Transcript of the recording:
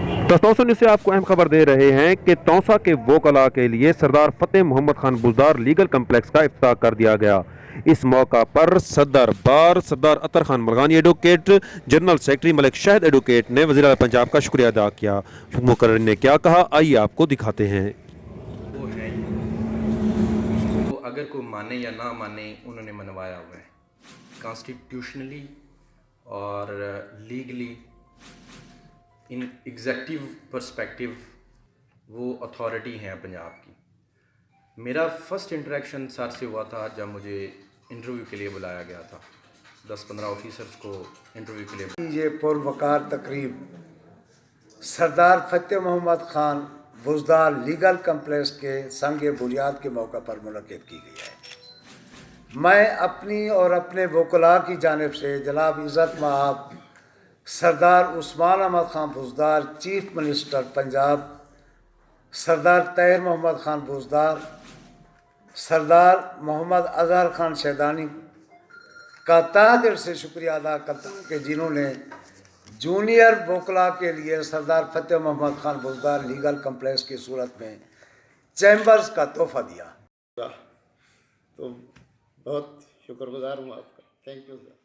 दोस्तों न्यूज़ से आपको अहम खबर दे रहे हैं कि तौसा के वोकला के लिए सरदार फतेह मोहम्मद खान बुजदार लीगल कम्प्लेक्स का इफ्तिताह कर दिया गया। इस मौका पर सदर bar Sardar Atar Khan Margani advocate, general secretary Malik Shahad advocate ने वज़ीर आला पंजाब का शुक्रिया अदा किया। मुकर्रर ने क्या कहा, आइए आपको दिखाते हैं। वो है ही, उसको अगर कोई माने या ना माने उन्होंने मनवाया हुआ है कॉन्स्टिट्यूशनली और लीगली। इन एग्जेक्टिव पर्सपेक्टिव वो अथॉरिटी हैं पंजाब की। मेरा फ़र्स्ट इंटरेक्शन सर से हुआ था जब मुझे इंटरव्यू के लिए बुलाया गया था। 10-15 ऑफिसर्स को इंटरव्यू के लिए। ये पुरवकार तकरीब सरदार फतेह मोहम्मद खान बुजदार लीगल कम्प्लेक्स के संग बुनियाद के मौका पर मुनक़िद की गई है। मैं अपनी और अपने वकला की जानिब से जनाब इज़्ज़त मआब सरदार उस्मान अहमद खान बुजदार, चीफ मिनिस्टर पंजाब, सरदार तैयब मोहम्मद खान बुजदार, सरदार मोहम्मद अजहर खान शैदानी का तहे दिल से शुक्रिया अदा करता हूँ कि जिन्होंने जूनियर वकला के लिए सरदार फतेह मोहम्मद खान बुजदार लीगल कम्प्लेक्स की सूरत में चैम्बर्स का तोहफा दिया। तो बहुत शुक्रगुजार हूँ आपका। Thank you sir.